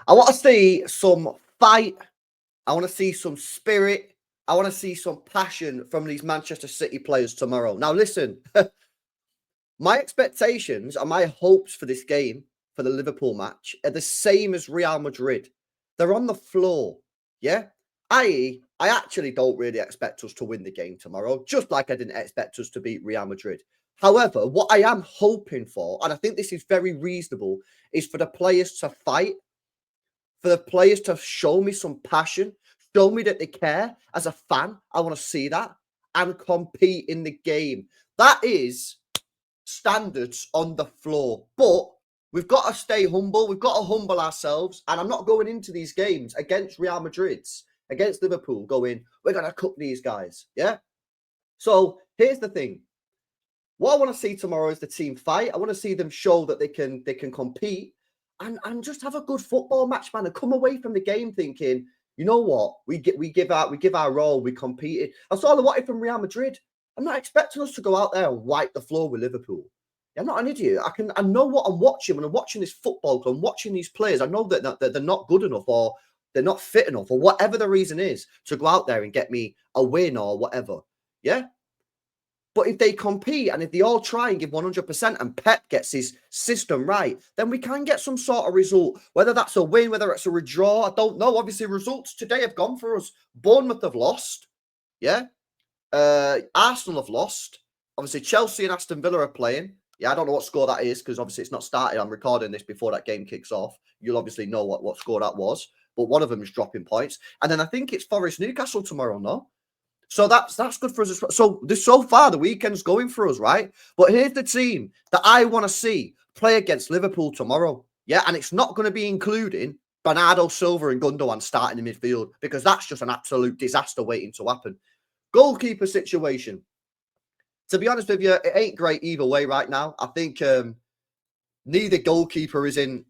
I want to see some fight. I want to see some spirit. I want to see some passion from these Manchester City players tomorrow. Now, listen, my expectations and my hopes for this game, for the Liverpool match, are the same as Real Madrid. They're on the floor, yeah? I.e., I actually don't really expect us to win the game tomorrow, just like I didn't expect us to beat Real Madrid. However, what I am hoping for, and I think this is very reasonable, is for the players to fight, for the players to show me some passion, show me that they care. As a fan, I want to see that and compete in the game. That is standards on the floor. But we've got to stay humble. We've got to humble ourselves. And I'm not going into these games against Real Madrid's, against Liverpool, going, we're going to cook these guys. Yeah? So here's the thing. What I want to see tomorrow is the team fight. I want to see them show that they can compete and just have a good football match, man, and come away from the game thinking, you know what, we give our all, we competed. That's all I wanted from Real Madrid. I'm not expecting us to go out there and wipe the floor with Liverpool. I'm not an idiot. I know what I'm watching when I'm watching this football club. I'm watching these players. I know that they're not good enough or they're not fit enough or whatever the reason is to go out there and get me a win or whatever. Yeah. But if they compete and if they all try and give 100% and Pep gets his system right, then we can get some sort of result. Whether that's a win, whether it's a draw, I don't know. Obviously, results today have gone for us. Bournemouth have lost. Yeah. Arsenal have lost. Obviously, Chelsea and Aston Villa are playing. Yeah, I don't know what score that is because obviously it's not started. I'm recording this before that game kicks off. You'll obviously know what score that was. But one of them is dropping points. And then I think it's Forest Newcastle tomorrow, no? So that's good for us as well. So far, the weekend's going for us, right? But here's the team that I want to see play against Liverpool tomorrow. Yeah, and it's not going to be including Bernardo Silva and Gundogan starting in midfield because that's just an absolute disaster waiting to happen. Goalkeeper situation. To be honest with you, it ain't great either way right now. I think neither goalkeeper is in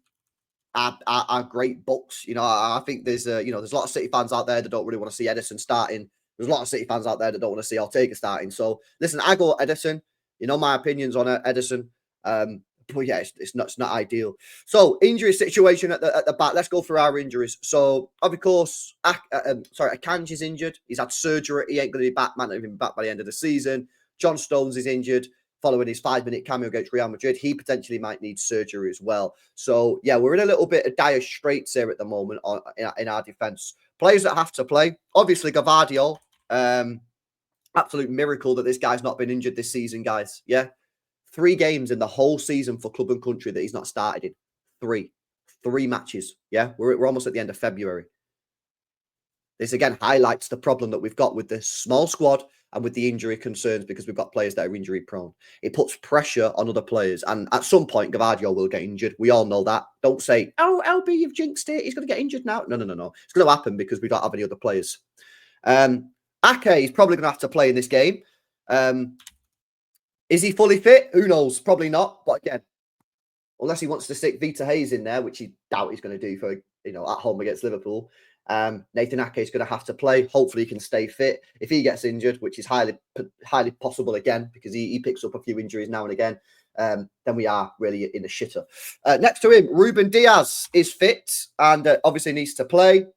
our great books. You know, I think there's a lot of City fans out there that don't really want to see Ederson starting. There's a lot of City fans out there that don't want to see Ortega starting. So listen, I go Ederson. You know my opinions on Ederson. But yeah, it's not ideal. So injury situation at the back. Let's go through our injuries. So of course, Akanji's injured. He's had surgery. He ain't going to be back. Might not even be back by the end of the season. John Stones is injured following his 5-minute cameo against Real Madrid. He potentially might need surgery as well. So yeah, we're in a little bit of dire straits here at the moment in our defense. Players that have to play, obviously Gvardiol. Absolute miracle that this guy's not been injured this season, guys. Yeah. 3 games in the whole season for club and country that he's not started in. 3 matches. Yeah. We're almost at the end of February. This again highlights the problem that we've got with the small squad and with the injury concerns because we've got players that are injury prone. It puts pressure on other players. And at some point, Gvardiol will get injured. We all know that. Don't say, oh, LB, you've jinxed it. He's going to get injured now. No. It's going to happen because we don't have any other players. Ake is probably going to have to play in this game. Is he fully fit? Who knows? Probably not. But again, unless he wants to stick Vita Hayes in there, which he doubt he's going to do for, at home against Liverpool. Nathan Ake is going to have to play. Hopefully he can stay fit. If he gets injured, which is highly possible again, because he picks up a few injuries now and again, then we are really in the shitter. Next to him, Ruben Diaz is fit and obviously needs to play.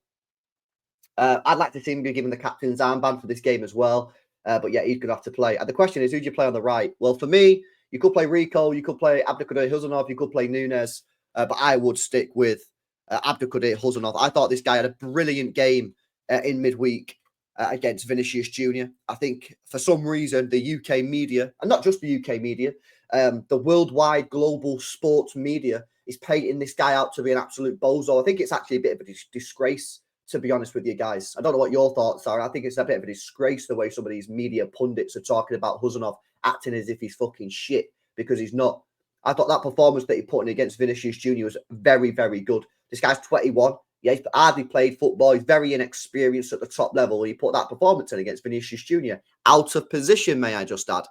I'd like to see him be given the captain's armband for this game as well. But yeah, he's going to have to play. And the question is, who do you play on the right? Well, for me, you could play Rico, you could play Abdelkader Huzanov, you could play Nunes. But I would stick with Abdelkader Huzanov. I thought this guy had a brilliant game in midweek against Vinicius Jr. I think for some reason, the UK media, and not just the UK media, the worldwide global sports media is painting this guy out to be an absolute bozo. I think it's actually a bit of a disgrace, to be honest with you guys. I don't know what your thoughts are. I think it's a bit of a disgrace the way some of these media pundits are talking about Huzanov acting as if he's fucking shit, because he's not. I thought that performance that he put in against Vinicius Jr. was very, very good. This guy's 21. Yeah, he's hardly played football. He's very inexperienced at the top level. He put that performance in against Vinicius Jr. Out of position, may I just add.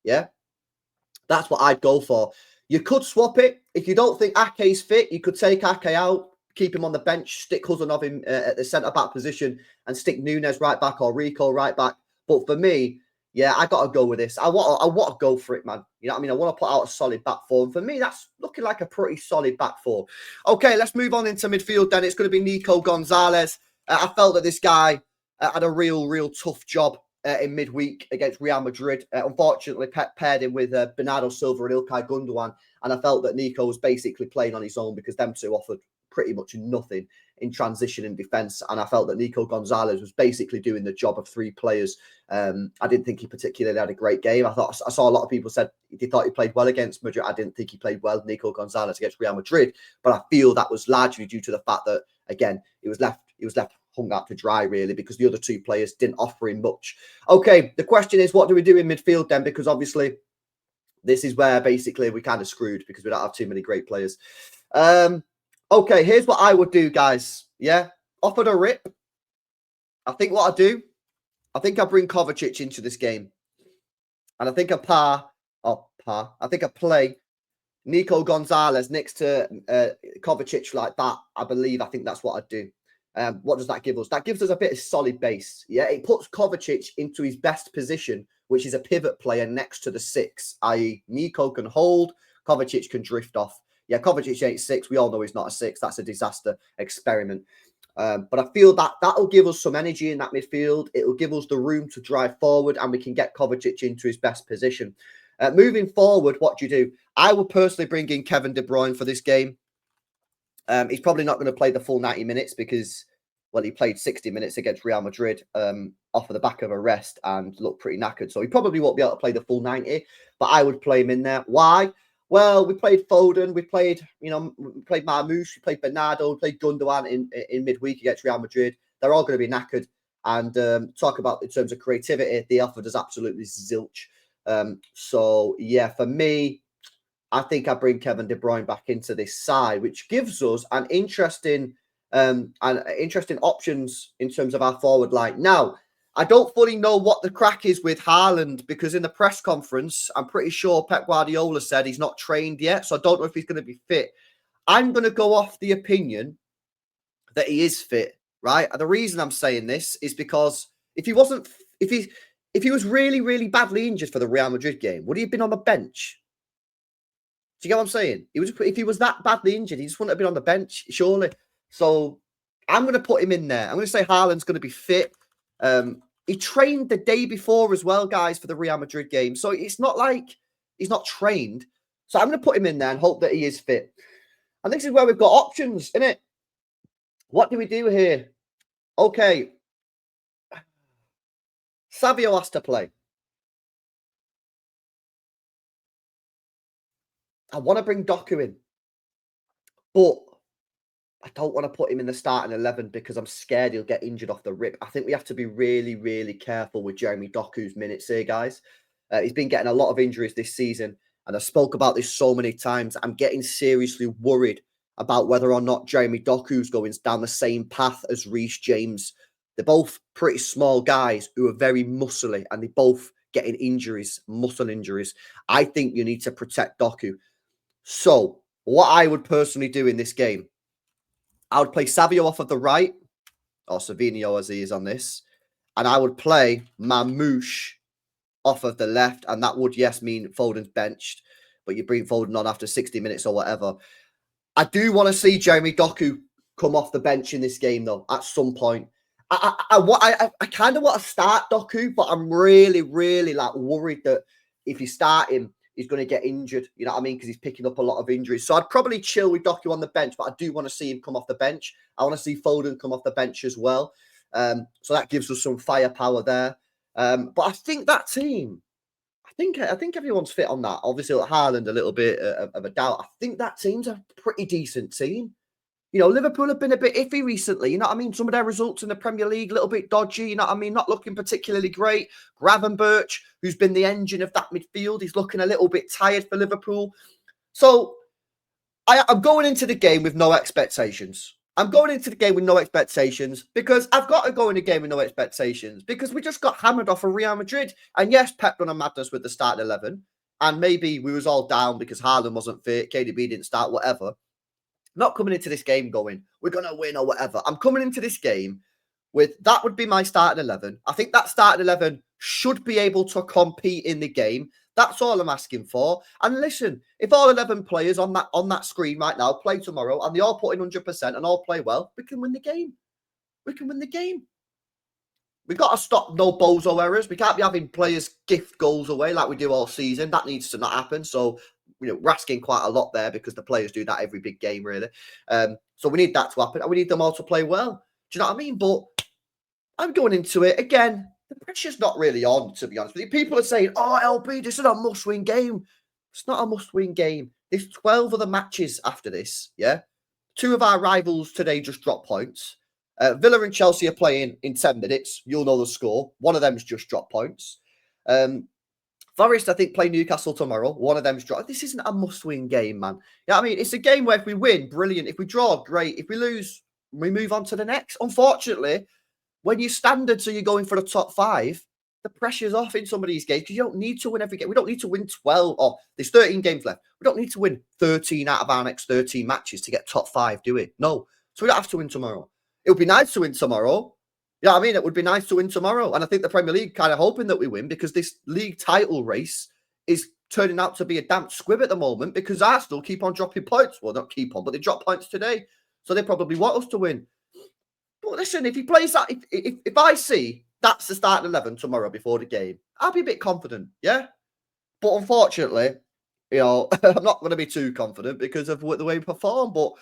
Yeah, that's what I'd go for. You could swap it. If you don't think Ake's fit, you could take Ake out, keep him on the bench, stick Huzanov in at the centre-back position and stick Nunes right back or Rico right back. But for me, Yeah, I got to go with this. I want to go for it, man. You know what I mean? I want to put out a solid back four. And for me, that's looking like a pretty solid back four. Okay, let's move on into midfield then. It's going to be Nico Gonzalez. I felt that this guy had a real tough job in midweek against Real Madrid. Unfortunately, Pep paired him with Bernardo Silva and Ilkay Gundogan. And I felt that Nico was basically playing on his own because them two offered pretty much nothing in transition and defence. And I felt that Nico Gonzalez was basically doing the job of three players. I didn't think he particularly had a great game. I saw a lot of people said they thought he played well against Madrid. I didn't think he played well, Nico Gonzalez, against Real Madrid. But I feel that was largely due to the fact that, again, he was left hung out to dry, really, because the other two players didn't offer him much. Okay, the question is, what do we do in midfield then? Because obviously, this is where basically we kind of screwed because we don't have too many great players. Okay, here's what I would do, guys. Yeah, off of the rip, I think what I do, I think I bring Kovacic into this game. And I think I think I play Nico Gonzalez next to Kovacic like that. I think that's what I'd do. What does that give us? That gives us a bit of solid base. Yeah, it puts Kovacic into his best position, which is a pivot player next to the six, i.e. Nico can hold, Kovacic can drift off. Yeah, Kovacic ain't six. We all know he's not a six. That's a disaster experiment. But I feel that that'll give us some energy in that midfield. It'll give us the room to drive forward and we can get Kovacic into his best position. Moving forward, what do you do? I will personally bring in Kevin De Bruyne for this game. He's probably not going to play the full 90 minutes because, well, he played 60 minutes against Real Madrid off of the back of a rest and looked pretty knackered. So he probably won't be able to play the full 90, but I would play him in there. Why? Well, we played Foden, we played Marmoush, we played Bernardo, we played Gundogan in midweek against Real Madrid. They're all going to be knackered. And talk about in terms of creativity, they offered us absolutely zilch. So, yeah, for me, I think I bring Kevin De Bruyne back into this side, which gives us an interesting options in terms of our forward line. Now, I don't fully know what the crack is with Haaland because in the press conference, I'm pretty sure Pep Guardiola said he's not trained yet. So I don't know if he's going to be fit. I'm going to go off the opinion that he is fit, right? And the reason I'm saying this is because if he was really badly injured for the Real Madrid game, would he have been on the bench? Do you get what I'm saying? If he was that badly injured, he just wouldn't have been on the bench, surely. So I'm going to put him in there. I'm going to say Haaland's going to be fit. He trained the day before as well, guys, for the Real Madrid game. So it's not like he's not trained. So I'm going to put him in there and hope that he is fit. And this is where we've got options, isn't it? What do we do here? Okay. Savio has to play. I want to bring Doku in. But I don't want to put him in the starting 11 because I'm scared he'll get injured off the rip. I think we have to be really careful with Jeremy Doku's minutes here, guys. He's been getting a lot of injuries this season. And I spoke about this so many times. I'm getting seriously worried about whether or not Jeremy Doku's going down the same path as Reece James. They're both pretty small guys who are very muscly and they both getting injuries, muscle injuries. I think you need to protect Doku. So what I would personally do in this game, I would play Savio off of the right, or Savinho as he is on this, and I would play Marmoush off of the left, and that would, yes, mean Foden's benched, but you bring Foden on after 60 minutes or whatever. I do want to see Jeremy Doku come off the bench in this game, though, at some point. I kind of want to start Doku, but I'm really like worried that if you start him, he's going to get injured. You know what I mean? Because he's picking up a lot of injuries. So I'd probably chill with Doku on the bench, but I do want to see him come off the bench. I want to see Foden come off the bench as well. So that gives us some firepower there. But I think that team, I think everyone's fit on that. Obviously, Haaland a little bit of a doubt. I think that team's a pretty decent team. You know, Liverpool have been a bit iffy recently. You know what I mean? Some of their results in the Premier League, a little bit dodgy. You know what I mean? Not looking particularly great. Gravenberch, who's been the engine of that midfield, he's looking a little bit tired for Liverpool. So I'm going into the game with no expectations. I'm going into the game with no expectations because I've got to go in the game with no expectations because we just got hammered off of Real Madrid. And yes, Pep done a madness with the starting 11. And maybe we was all down because Haaland wasn't fit, KDB didn't start, whatever. Not coming into this game going, we're going to win or whatever. I'm coming into this game that would be my starting 11. I think that starting 11 should be able to compete in the game. That's all I'm asking for. And listen, if all 11 players on that screen right now play tomorrow and they all put in 100% and all play well, we can win the game. We can win the game. We've got to stop no bozo errors. We can't be having players gift goals away like we do all season. That needs to not happen. So, we're asking quite a lot there because the players do that every big game, really. So we need that to happen. And we need them all to play well. Do you know what I mean? But I'm going into it again. The pressure's not really on, to be honest with you. People are saying, oh, LB, this is a must-win game. It's not a must-win game. There's 12 other matches after this, yeah? 2 of our rivals today just dropped points. Villa and Chelsea are playing in 10 minutes. You'll know the score. One of them's just dropped points. Forest, I think, play Newcastle tomorrow. One of them's dropped. This isn't a must-win game, man. Yeah, I mean, it's a game where if we win, brilliant. If we draw, great. If we lose, we move on to the next. Unfortunately, when your standards are you're going for the top 5, the pressure's off in some of these games because you don't need to win every game. We don't need to win 12 or there's 13 games left. We don't need to win 13 out of our next 13 matches to get top 5, do we? No. So we don't have to win tomorrow. It would be nice to win tomorrow. Yeah, I mean, it would be nice to win tomorrow. And I think the Premier League kind of hoping that we win because this league title race is turning out to be a damp squib at the moment because Arsenal keep on dropping points. Well, not keep on, but they drop points today. So they probably want us to win. But listen, if he plays that, if I see that's the starting 11 tomorrow before the game, I'll be a bit confident, yeah? But unfortunately, I'm not going to be too confident because of the way we perform. But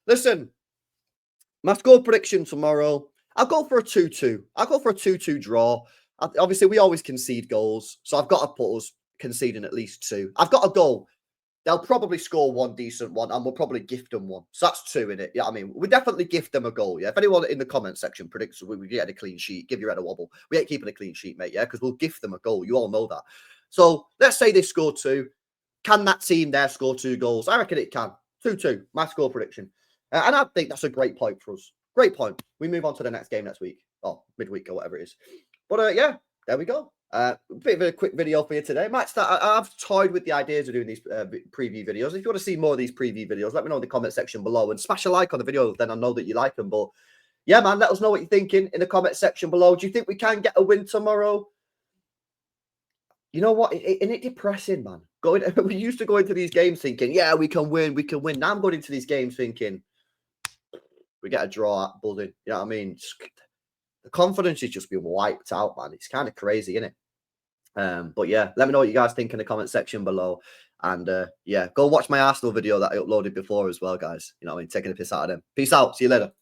listen, my score prediction tomorrow, I'll go for a 2-2. I'll go for a 2-2 draw. Obviously, we always concede goals. So I've got to put us conceding at least 2. I've got a goal. They'll probably score one decent one and we'll probably gift them one. So that's 2 in it. Yeah, I mean, we definitely gift them a goal. Yeah. If anyone in the comment section predicts we get a clean sheet, give your head a wobble. We ain't keeping a clean sheet, mate. Yeah. Because we'll gift them a goal. You all know that. So let's say they score 2. Can that team there score 2 goals? I reckon it can. 2-2. My score prediction. And I think that's a great point for us. Great point. We move on to the next game next week. Or midweek or whatever it is. But yeah, there we go. A bit of a quick video for you today. Might start. I've toyed with the ideas of doing these preview videos. If you want to see more of these preview videos, let me know in the comment section below and smash a like on the video. Then I know that you like them. But yeah, man, let us know what you're thinking in the comment section below. Do you think we can get a win tomorrow? You know what? Isn't it depressing, man? We used to go into these games thinking, yeah, we can win, we can win. Now I'm going into these games thinking, we get a draw at buzzing. You know what I mean? The confidence is just being wiped out, man. It's kind of crazy, isn't it? But yeah, let me know what you guys think in the comment section below. And yeah, go watch my Arsenal video that I uploaded before as well, guys. You know what I mean? Taking a piss out of them. Peace out. See you later.